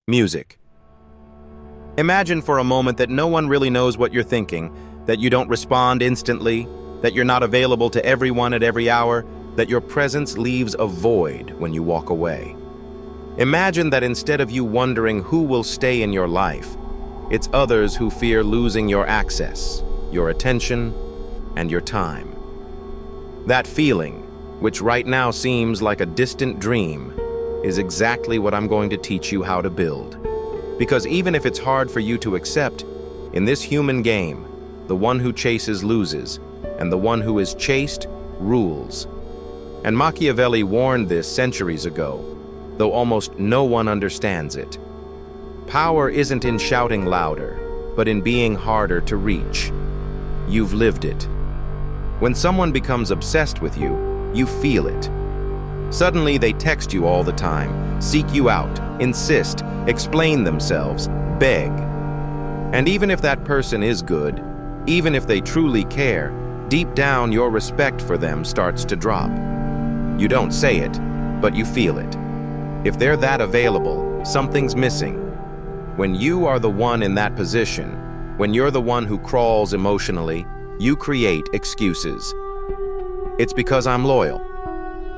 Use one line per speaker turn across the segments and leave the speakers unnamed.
Music. Imagine for a moment that no one really knows what you're thinking, that you don't respond instantly, that you're not available to everyone at every hour, that your presence leaves a void when you walk away. Imagine that instead of you wondering who will stay in your life, it's others who fear losing your access, your attention, and your time. That feeling, which right now seems like a distant dream, is exactly what I'm going to teach you how to build. Because even if it's hard for you to accept, in this human game, the one who chases loses, and the one who is chased rules. And Machiavelli warned this centuries ago, though almost no one understands it. Power isn't in shouting louder, but in being harder to reach. You've lived it. When someone becomes obsessed with you, you feel it. Suddenly they text you all the time, seek you out, insist, explain themselves, beg. And even if that person is good, even if they truly care, deep down your respect for them starts to drop. You don't say it, but you feel it. If they're that available, something's missing. When you are the one in that position, when you're the one who crawls emotionally, you create excuses. It's because I'm loyal.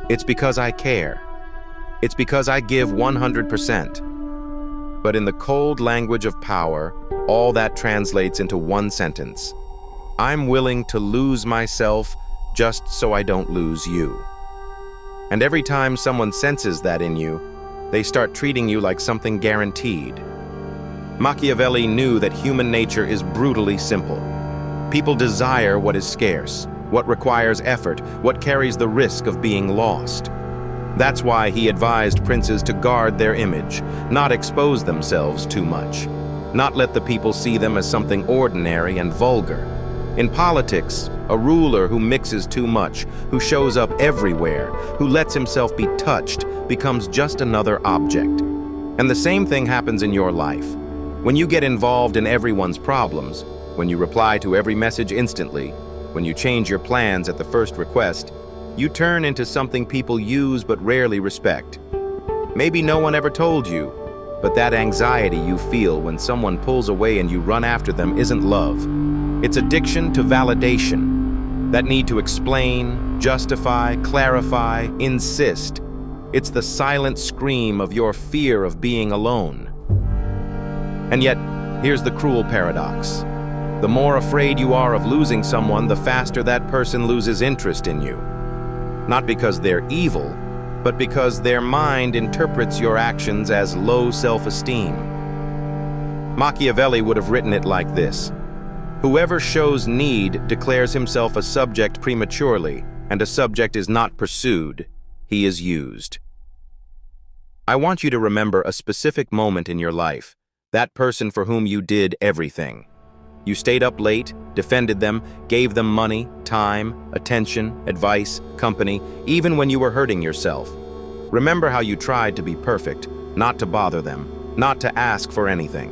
It's because I care. It's because I give 100%. But in the cold language of power, all that translates into one sentence. I'm willing to lose myself just so I don't lose you. And every time someone senses that in you, they start treating you like something guaranteed. Machiavelli knew that human nature is brutally simple. People desire what is scarce, what requires effort, what carries the risk of being lost. That's why he advised princes to guard their image, not expose themselves too much, not let the people see them as something ordinary and vulgar. In politics, a ruler who mixes too much, who shows up everywhere, who lets himself be touched, becomes just another object. And the same thing happens in your life. When you get involved in everyone's problems, when you reply to every message instantly, when you change your plans at the first request, you turn into something people use but rarely respect. Maybe no one ever told you, but that anxiety you feel when someone pulls away and you run after them isn't love. It's addiction to validation, that need to explain, justify, clarify, insist. It's the silent scream of your fear of being alone. And yet, here's the cruel paradox. The more afraid you are of losing someone, the faster that person loses interest in you. Not because they're evil, but because their mind interprets your actions as low self-esteem. Machiavelli would have written it like this: whoever shows need declares himself a subject prematurely, and a subject is not pursued, he is used. I want you to remember a specific moment in your life, that person for whom you did everything. You stayed up late, defended them, gave them money, time, attention, advice, company, even when you were hurting yourself. Remember how you tried to be perfect, not to bother them, not to ask for anything.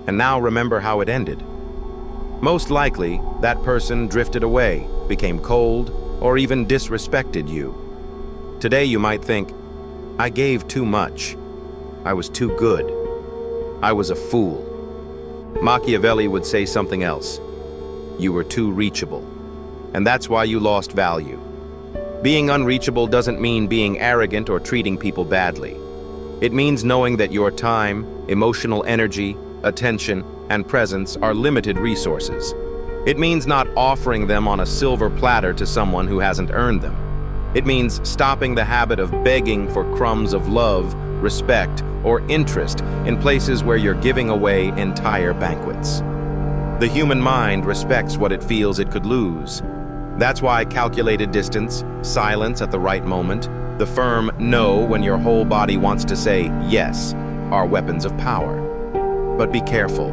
And now remember how it ended. Most likely, that person drifted away, became cold, or even disrespected you. Today you might think, I gave too much. I was too good. I was a fool. Machiavelli would say something else. You were too reachable. And that's why you lost value. Being unreachable doesn't mean being arrogant or treating people badly. It means knowing that your time, emotional energy, attention, and presence are limited resources. It means not offering them on a silver platter to someone who hasn't earned them. It means stopping the habit of begging for crumbs of love, respect, or interest in places where you're giving away entire banquets. The human mind respects what it feels it could lose. That's why calculated distance, silence at the right moment, the firm no when your whole body wants to say yes, are weapons of power. But be careful.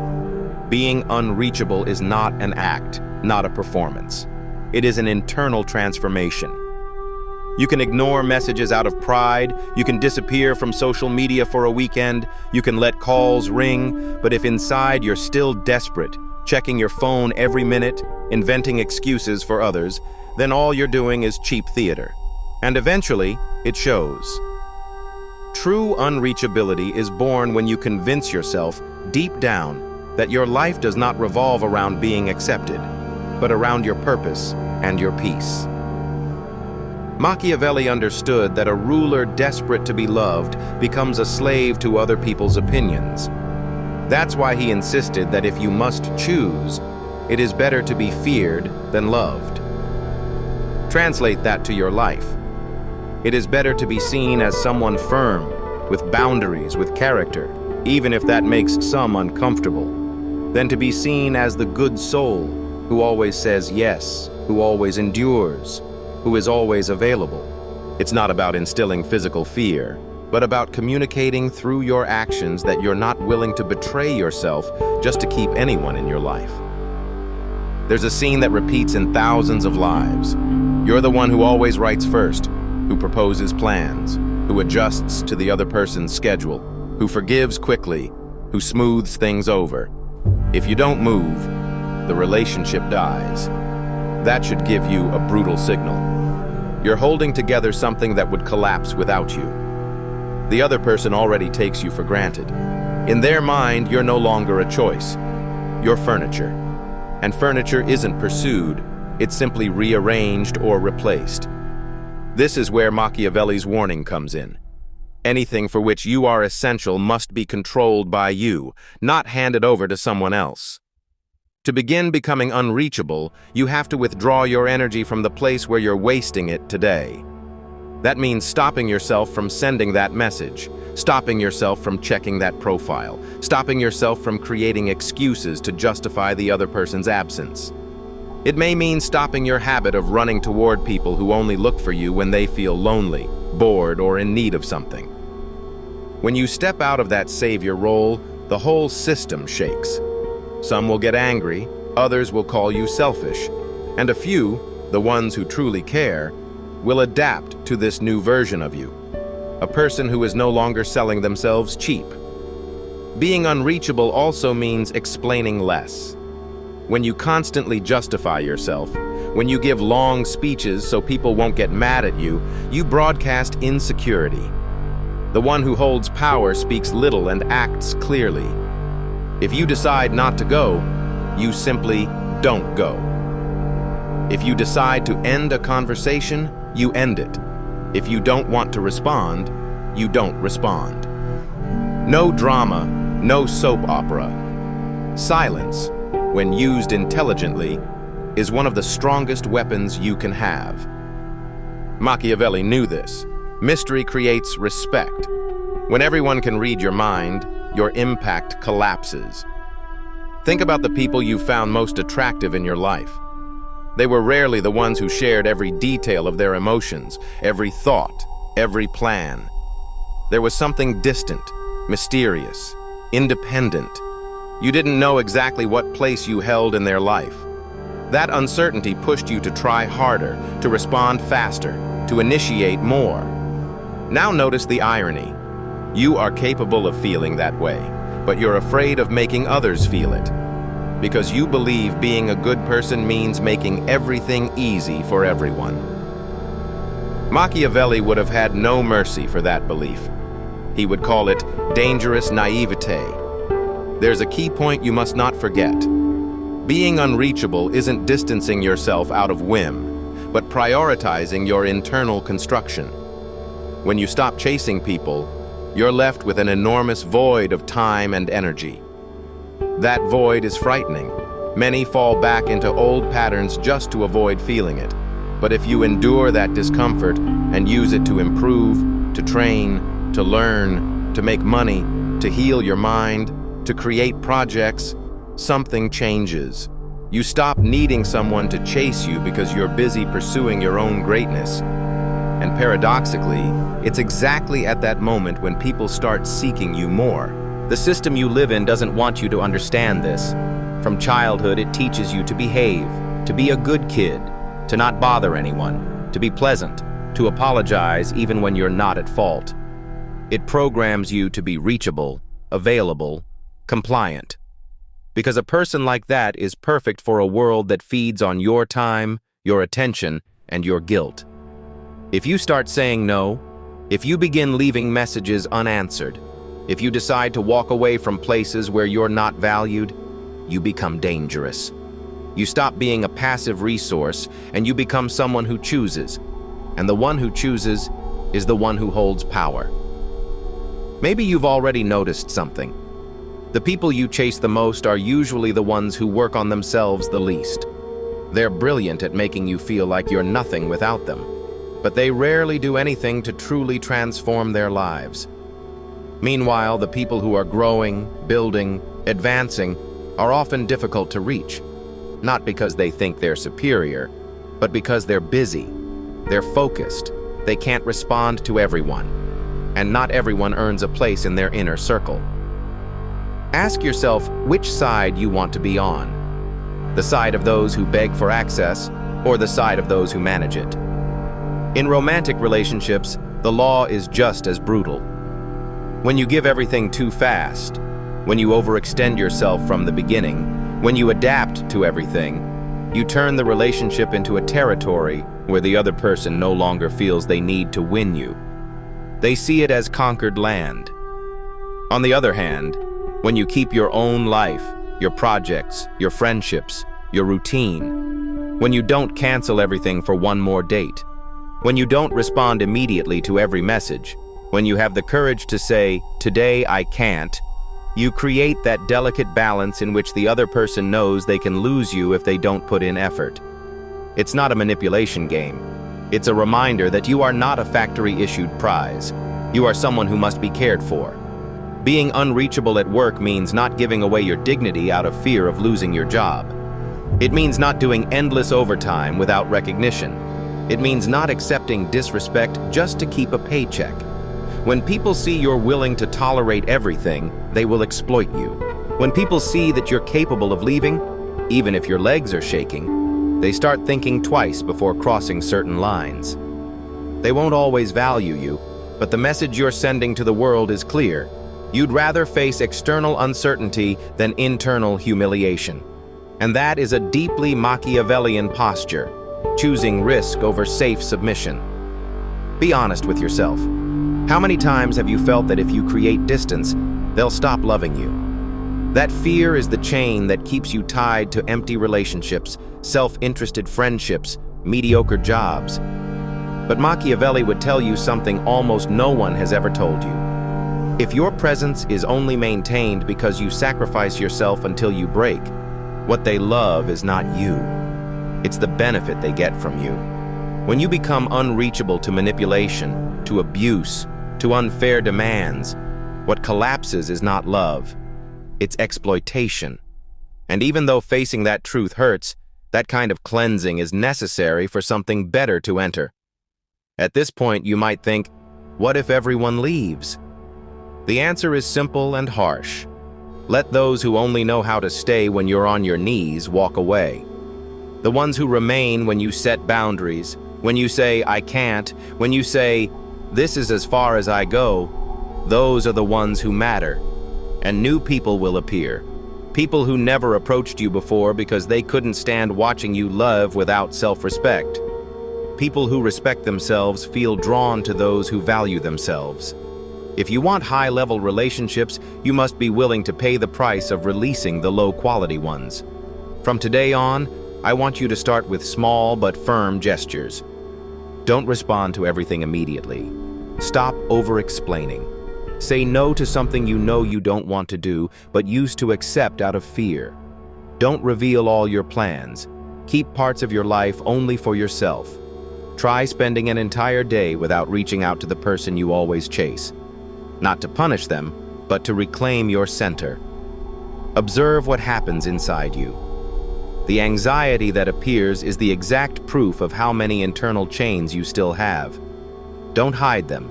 Being unreachable is not an act, not a performance. It is an internal transformation. You can ignore messages out of pride, you can disappear from social media for a weekend, you can let calls ring, but if inside you're still desperate, checking your phone every minute, inventing excuses for others, then all you're doing is cheap theater. And eventually, it shows. True unreachability is born when you convince yourself, deep down, that your life does not revolve around being accepted, but around your purpose and your peace. Machiavelli understood that a ruler desperate to be loved becomes a slave to other people's opinions. That's why he insisted that if you must choose, it is better to be feared than loved. Translate that to your life. It is better to be seen as someone firm, with boundaries, with character, even if that makes some uncomfortable, than to be seen as the good soul who always says yes, who always endures, who is always available. It's not about instilling physical fear, but about communicating through your actions that you're not willing to betray yourself just to keep anyone in your life. There's a scene that repeats in thousands of lives. You're the one who always writes first, who proposes plans, who adjusts to the other person's schedule, who forgives quickly, who smooths things over. If you don't move, the relationship dies. That should give you a brutal signal. You're holding together something that would collapse without you. The other person already takes you for granted. In their mind, you're no longer a choice. You're furniture. And furniture isn't pursued, it's simply rearranged or replaced. This is where Machiavelli's warning comes in. Anything for which you are essential must be controlled by you, not handed over to someone else. To begin becoming unreachable, you have to withdraw your energy from the place where you're wasting it today. That means stopping yourself from sending that message, stopping yourself from checking that profile, stopping yourself from creating excuses to justify the other person's absence. It may mean stopping your habit of running toward people who only look for you when they feel lonely, bored, or in need of something. When you step out of that savior role, the whole system shakes. Some will get angry, others will call you selfish, and a few, the ones who truly care, will adapt to this new version of you, a person who is no longer selling themselves cheap. Being unreachable also means explaining less. When you constantly justify yourself, when you give long speeches so people won't get mad at you, you broadcast insecurity. The one who holds power speaks little and acts clearly. If you decide not to go, you simply don't go. If you decide to end a conversation, you end it. If you don't want to respond, you don't respond. No drama, no soap opera. Silence, when used intelligently, is one of the strongest weapons you can have. Machiavelli knew this. Mystery creates respect. When everyone can read your mind, your impact collapses. Think about the people you found most attractive in your life. They were rarely the ones who shared every detail of their emotions, every thought, every plan. There was something distant, mysterious, independent. You didn't know exactly what place you held in their life. That uncertainty pushed you to try harder, to respond faster, to initiate more. Now notice the irony. You are capable of feeling that way, but you're afraid of making others feel it. Because you believe being a good person means making everything easy for everyone. Machiavelli would have had no mercy for that belief. He would call it dangerous naivete. There's a key point you must not forget. Being unreachable isn't distancing yourself out of whim, but prioritizing your internal construction. When you stop chasing people, you're left with an enormous void of time and energy. That void is frightening. Many fall back into old patterns just to avoid feeling it. But if you endure that discomfort and use it to improve, to train, to learn, to make money, to heal your mind, to create projects, something changes. You stop needing someone to chase you because you're busy pursuing your own greatness. And paradoxically, it's exactly at that moment when people start seeking you more. The system you live in doesn't want you to understand this. From childhood, it teaches you to behave, to be a good kid, to not bother anyone, to be pleasant, to apologize even when you're not at fault. It programs you to be reachable, available, compliant. Because a person like that is perfect for a world that feeds on your time, your attention, and your guilt. If you start saying no, If you begin leaving messages unanswered, if you decide to walk away from places where you're not valued, you become dangerous. You stop being a passive resource and you become someone who chooses. And the one who chooses is the one who holds power. Maybe you've already noticed something. The people you chase the most are usually the ones who work on themselves the least. They're brilliant at making you feel like you're nothing without them, but they rarely do anything to truly transform their lives. Meanwhile, the people who are growing, building, advancing are often difficult to reach, not because they think they're superior, but because they're busy, they're focused, they can't respond to everyone, and not everyone earns a place in their inner circle. Ask yourself which side you want to be on. The side of those who beg for access, or the side of those who manage it. In romantic relationships, the law is just as brutal. When you give everything too fast, when you overextend yourself from the beginning, when you adapt to everything, you turn the relationship into a territory where the other person no longer feels they need to win you. They see it as conquered land. On the other hand, when you keep your own life, your projects, your friendships, your routine, when you don't cancel everything for one more date, when you don't respond immediately to every message, when you have the courage to say, "Today I can't," you create that delicate balance in which the other person knows they can lose you if they don't put in effort. It's not a manipulation game. It's a reminder that you are not a factory-issued prize. You are someone who must be cared for. Being unreachable at work means not giving away your dignity out of fear of losing your job. It means not doing endless overtime without recognition. It means not accepting disrespect just to keep a paycheck. When people see you're willing to tolerate everything, they will exploit you. When people see that you're capable of leaving, even if your legs are shaking, they start thinking twice before crossing certain lines. They won't always value you, but the message you're sending to the world is clear. You'd rather face external uncertainty than internal humiliation. And that is a deeply Machiavellian posture, choosing risk over safe submission. Be honest with yourself. How many times have you felt that if you create distance, they'll stop loving you? That fear is the chain that keeps you tied to empty relationships, self-interested friendships, mediocre jobs. But Machiavelli would tell you something almost no one has ever told you. If your presence is only maintained because you sacrifice yourself until you break, what they love is not you. It's the benefit they get from you. When you become unreachable to manipulation, to abuse, to unfair demands, what collapses is not love. It's exploitation. And even though facing that truth hurts, that kind of cleansing is necessary for something better to enter. At this point, you might think, what if everyone leaves? The answer is simple and harsh. Let those who only know how to stay when you're on your knees walk away. The ones who remain when you set boundaries, when you say, "I can't," when you say, "This is as far as I go," those are the ones who matter. And new people will appear. People who never approached you before because they couldn't stand watching you love without self-respect. People who respect themselves feel drawn to those who value themselves. If you want high-level relationships, you must be willing to pay the price of releasing the low-quality ones. From today on, I want you to start with small but firm gestures. Don't respond to everything immediately. Stop over-explaining. Say no to something you know you don't want to do, but used to accept out of fear. Don't reveal all your plans. Keep parts of your life only for yourself. Try spending an entire day without reaching out to the person you always chase. Not to punish them, but to reclaim your center. Observe what happens inside you. The anxiety that appears is the exact proof of how many internal chains you still have. Don't hide them.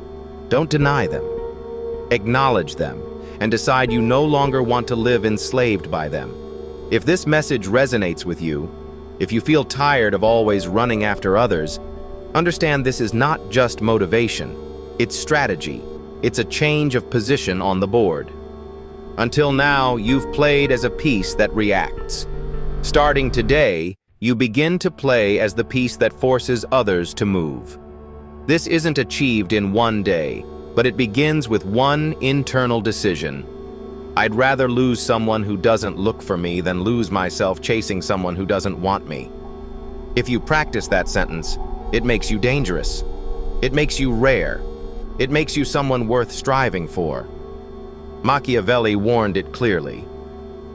Don't deny them. Acknowledge them and decide you no longer want to live enslaved by them. If this message resonates with you, if you feel tired of always running after others, understand this is not just motivation, it's strategy. It's a change of position on the board. Until now, you've played as a piece that reacts. Starting today, you begin to play as the piece that forces others to move. This isn't achieved in one day, but it begins with one internal decision. I'd rather lose someone who doesn't look for me than lose myself chasing someone who doesn't want me. If you practice that sentence, it makes you dangerous. It makes you rare. It makes you someone worth striving for. Machiavelli warned it clearly.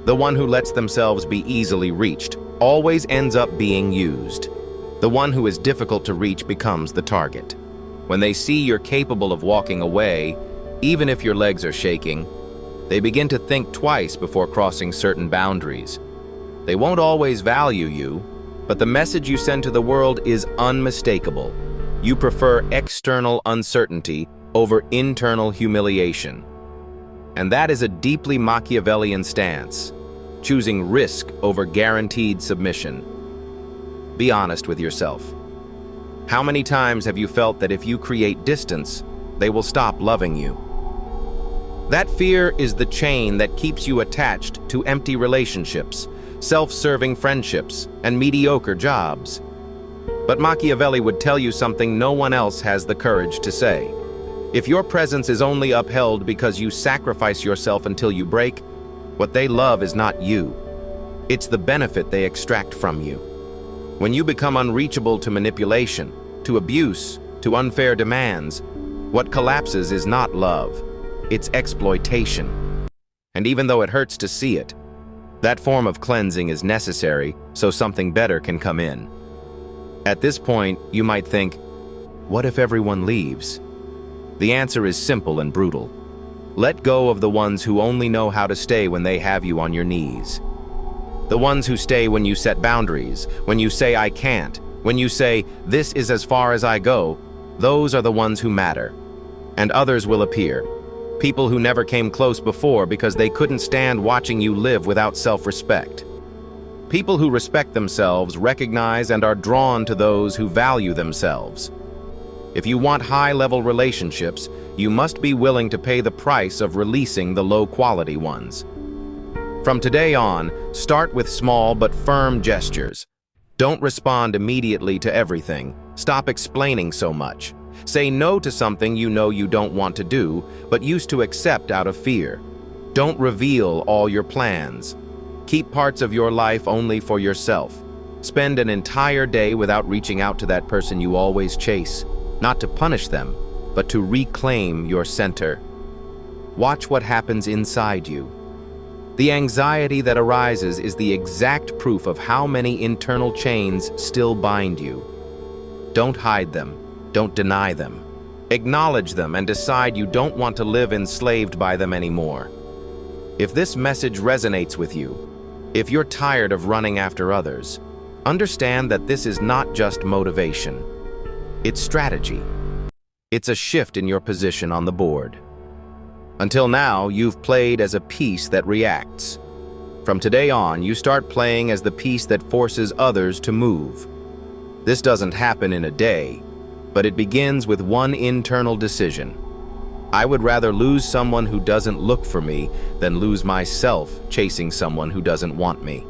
The one who lets themselves be easily reached always ends up being used. The one who is difficult to reach becomes the target. When they see you're capable of walking away, even if your legs are shaking, they begin to think twice before crossing certain boundaries. They won't always value you, but the message you send to the world is unmistakable. You prefer external uncertainty over internal humiliation. And that is a deeply Machiavellian stance, choosing risk over guaranteed submission. Be honest with yourself. How many times have you felt that if you create distance, they will stop loving you? That fear is the chain that keeps you attached to empty relationships, self-serving friendships, and mediocre jobs. But Machiavelli would tell you something no one else has the courage to say. If your presence is only upheld because you sacrifice yourself until you break, what they love is not you. It's the benefit they extract from you. When you become unreachable to manipulation, to abuse, to unfair demands, what collapses is not love, it's exploitation. And even though it hurts to see it, that form of cleansing is necessary so something better can come in. At this point, you might think, what if everyone leaves? The answer is simple and brutal. Let go of the ones who only know how to stay when they have you on your knees. The ones who stay when you set boundaries, when you say I can't, when you say this is as far as I go, those are the ones who matter. And others will appear. People who never came close before because they couldn't stand watching you live without self-respect. People who respect themselves recognize and are drawn to those who value themselves. If you want high-level relationships, you must be willing to pay the price of releasing the low-quality ones. From today on, start with small but firm gestures. Don't respond immediately to everything. Stop explaining so much. Say no to something you know you don't want to do, but used to accept out of fear. Don't reveal all your plans. Keep parts of your life only for yourself. Spend an entire day without reaching out to that person you always chase, not to punish them, but to reclaim your center. Watch what happens inside you. The anxiety that arises is the exact proof of how many internal chains still bind you. Don't hide them. Don't deny them. Acknowledge them and decide you don't want to live enslaved by them anymore. If this message resonates with you, if you're tired of running after others, understand that this is not just motivation. It's strategy. It's a shift in your position on the board. Until now, you've played as a piece that reacts. From today on, you start playing as the piece that forces others to move. This doesn't happen in a day, but it begins with one internal decision. I would rather lose someone who doesn't look for me than lose myself chasing someone who doesn't want me.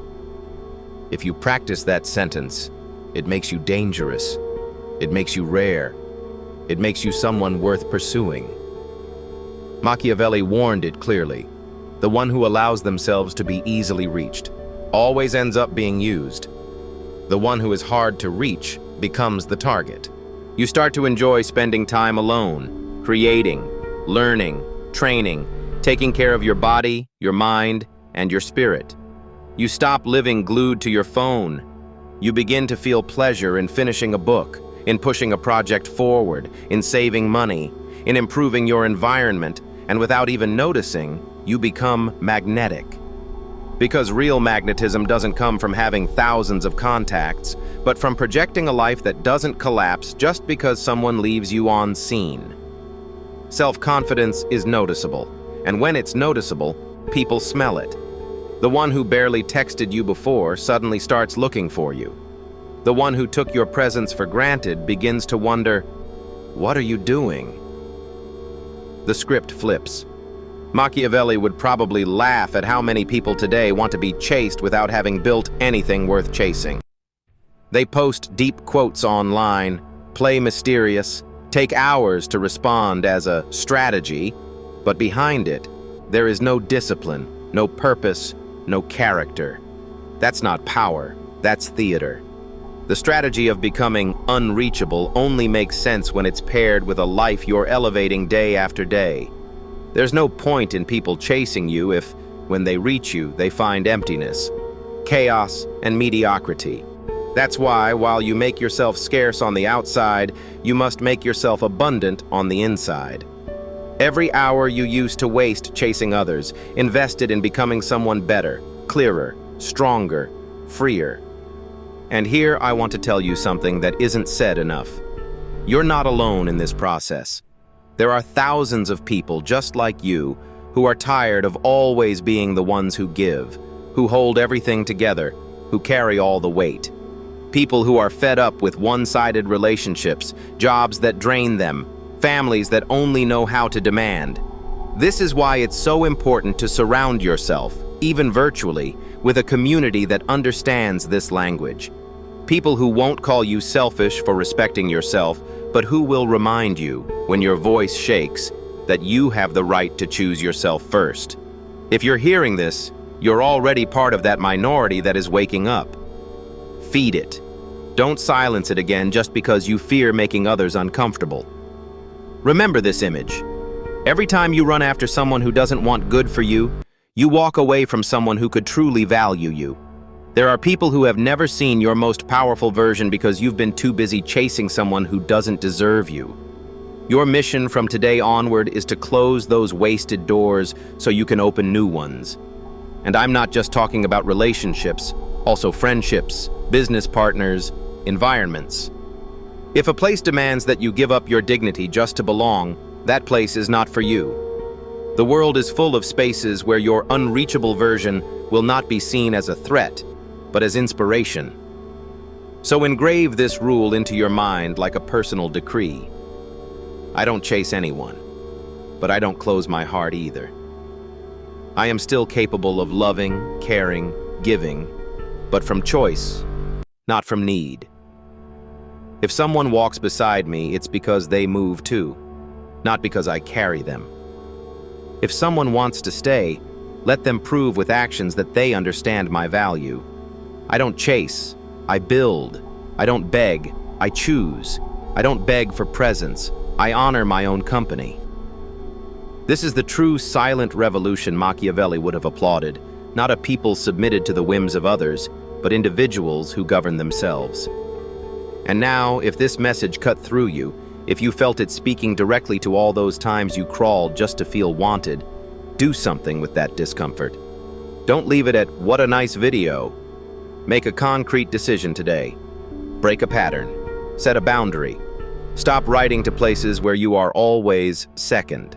If you practice that sentence, it makes you dangerous. It makes you rare. It makes you someone worth pursuing. Machiavelli warned it clearly. The one who allows themselves to be easily reached always ends up being used. The one who is hard to reach becomes the target. You start to enjoy spending time alone, creating, learning, training, taking care of your body, your mind, and your spirit. You stop living glued to your phone. You begin to feel pleasure in finishing a book, in pushing a project forward, in saving money, in improving your environment, and without even noticing, you become magnetic. Because real magnetism doesn't come from having thousands of contacts, but from projecting a life that doesn't collapse just because someone leaves you on scene. Self-confidence is noticeable, and when it's noticeable, people smell it. The one who barely texted you before suddenly starts looking for you. The one who took your presence for granted begins to wonder, what are you doing? The script flips. Machiavelli would probably laugh at how many people today want to be chased without having built anything worth chasing. They post deep quotes online, play mysterious, take hours to respond as a strategy, but behind it, there is no discipline, no purpose, no character. That's not power, that's theater. The strategy of becoming unreachable only makes sense when it's paired with a life you're elevating day after day. There's no point in people chasing you if, when they reach you, they find emptiness, chaos, and mediocrity. That's why, while you make yourself scarce on the outside, you must make yourself abundant on the inside. Every hour you used to waste chasing others, invested in becoming someone better, clearer, stronger, freer. And here I want to tell you something that isn't said enough. You're not alone in this process. There are thousands of people just like you who are tired of always being the ones who give, who hold everything together, who carry all the weight. People who are fed up with one-sided relationships, jobs that drain them, families that only know how to demand. This is why it's so important to surround yourself, even virtually, with a community that understands this language. People who won't call you selfish for respecting yourself, but who will remind you, when your voice shakes, that you have the right to choose yourself first. If you're hearing this, you're already part of that minority that is waking up. Feed it. Don't silence it again just because you fear making others uncomfortable. Remember this image. Every time you run after someone who doesn't want good for you, you walk away from someone who could truly value you. There are people who have never seen your most powerful version because you've been too busy chasing someone who doesn't deserve you. Your mission from today onward is to close those wasted doors so you can open new ones. And I'm not just talking about relationships, also friendships, business partners, environments. If a place demands that you give up your dignity just to belong, that place is not for you. The world is full of spaces where your unreachable version will not be seen as a threat, but as inspiration. So engrave this rule into your mind like a personal decree. I don't chase anyone, but I don't close my heart either. I am still capable of loving, caring, giving, but from choice, not from need. If someone walks beside me, it's because they move too, not because I carry them. If someone wants to stay, let them prove with actions that they understand my value. I don't chase, I build. I don't beg, I choose. I don't beg for presence, I honor my own company. This is the true silent revolution Machiavelli would have applauded, not a people submitted to the whims of others, but individuals who govern themselves. And now, if this message cut through you, if you felt it speaking directly to all those times you crawled just to feel wanted, do something with that discomfort. Don't leave it at, "What a nice video." Make a concrete decision today. Break a pattern. Set a boundary. Stop writing to places where you are always second.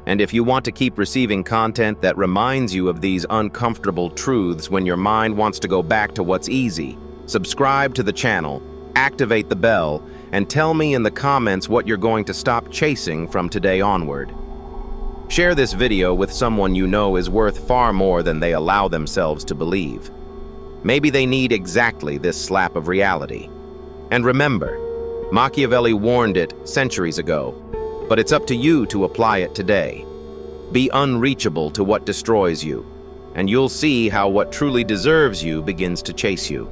And if you want to keep receiving content that reminds you of these uncomfortable truths when your mind wants to go back to what's easy, subscribe to the channel, activate the bell, and tell me in the comments what you're going to stop chasing from today onward. Share this video with someone you know is worth far more than they allow themselves to believe. Maybe they need exactly this slap of reality. And remember, Machiavelli warned it centuries ago, but it's up to you to apply it today. Be unreachable to what destroys you, and you'll see how what truly deserves you begins to chase you.